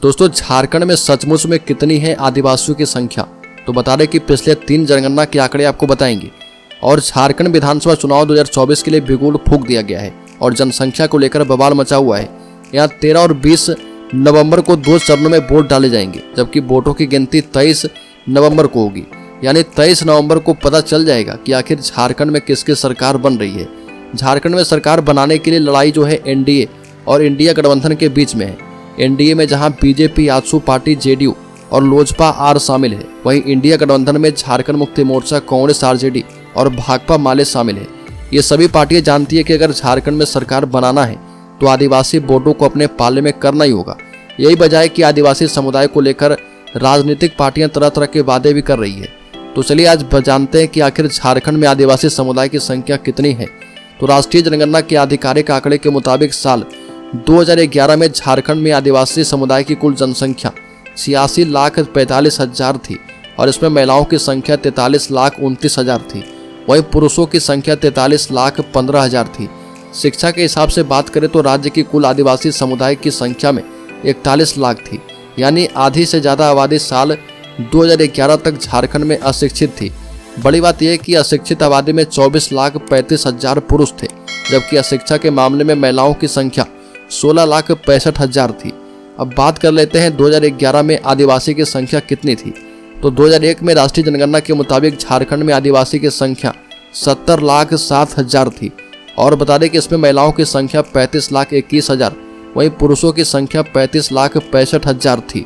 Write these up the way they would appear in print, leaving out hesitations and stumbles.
दोस्तों, झारखंड में सचमुच में कितनी है आदिवासियों की संख्या? तो बता दें कि पिछले 3 जनगणना के आंकड़े आपको बताएंगे। और झारखंड विधानसभा चुनाव 2024 के लिए बिगुल फूंक दिया गया है और जनसंख्या को लेकर बवाल मचा हुआ है। यहाँ 13 और 20 नवंबर को 2 चरणों में वोट डाले जाएंगे, जबकि वोटों की गिनती 23 नवंबर को होगी। यानी 23 नवंबर को पता चल जाएगा कि आखिर झारखंड में किसकी सरकार बन रही है। झारखंड में सरकार बनाने के लिए लड़ाई जो है एनडीए और इंडिया गठबंधन के बीच में है। एनडीए में जहां बीजेपी, आजसू पार्टी, जेडीयू और लोजपा आर शामिल है, वहीं इंडिया गठबंधन में झारखंड मुक्ति मोर्चा, कांग्रेस आरजेडी और भाकपा माले शामिल है। ये सभी पार्टियां जानती है कि अगर झारखंड में सरकार बनाना है तो आदिवासी वोटों को अपने पाले में करना ही होगा। यही वजह है कि आदिवासी समुदाय को लेकर राजनीतिक पार्टियां तरह तरह के वादे भी कर रही है। तो चलिए आज जानते हैं कि आखिर झारखंड में आदिवासी समुदाय की संख्या कितनी है। तो राष्ट्रीय जनगणना के आधिकारिक आंकड़े के मुताबिक साल 2011 में झारखंड में आदिवासी समुदाय की कुल जनसंख्या 86,45,000 थी और इसमें महिलाओं की संख्या 43,29,000 थी। वहीं पुरुषों की संख्या 43,15,000 थी। शिक्षा के हिसाब से बात करें तो राज्य की कुल आदिवासी समुदाय की संख्या में 41 लाख थी। यानी आधी से ज़्यादा आबादी साल 2011 तक झारखंड में अशिक्षित थी। बड़ी बात यह है कि अशिक्षित आबादी में 24,35,000 पुरुष थे, जबकि अशिक्षा के मामले में महिलाओं की संख्या 16,65,000 थी। अब बात कर लेते हैं 2011 में आदिवासी की संख्या कितनी थी। तो 2001 में राष्ट्रीय जनगणना के मुताबिक झारखंड में आदिवासी की संख्या 70,07,000 थी और बता दें कि इसमें महिलाओं की संख्या 35,21,000, वहीं पुरुषों की संख्या 35,65,000 थी।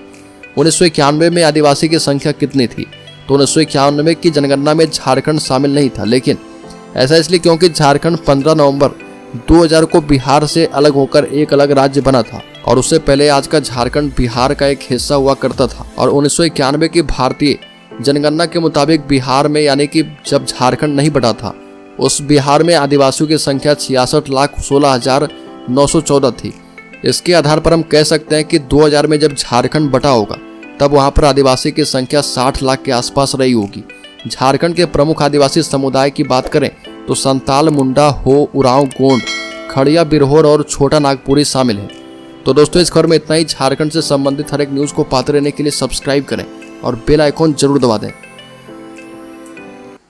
1991 में आदिवासी की संख्या कितनी थी? तो 1991 की जनगणना में झारखंड शामिल नहीं था, लेकिन ऐसा इसलिए क्योंकि झारखंड 15 नवंबर 2000 को बिहार से अलग होकर एक अलग राज्य बना था और उससे पहले आज का झारखंड बिहार का एक हिस्सा हुआ करता था। और 1991 की भारतीय जनगणना के मुताबिक बिहार में, यानी कि जब झारखंड नहीं बटा था, उस बिहार में आदिवासियों की संख्या 66,16,914 थी। इसके आधार पर हम कह सकते हैं कि 2000 में जब झारखंड बटा होगा तब वहां पर आदिवासी की संख्या 60 लाख के आसपास रही होगी। झारखंड के प्रमुख आदिवासी समुदाय की बात करें तो संताल, मुंडा, हो, उरांव, गोंड, खड़िया, बिरहोर और छोटा नागपुरी शामिल है। तो दोस्तों, इस खबर में इतना ही। झारखंड से संबंधित हर एक न्यूज़ को पाते रहने के लिए सब्सक्राइब करें और बेल आइकॉन जरूर दबा दें।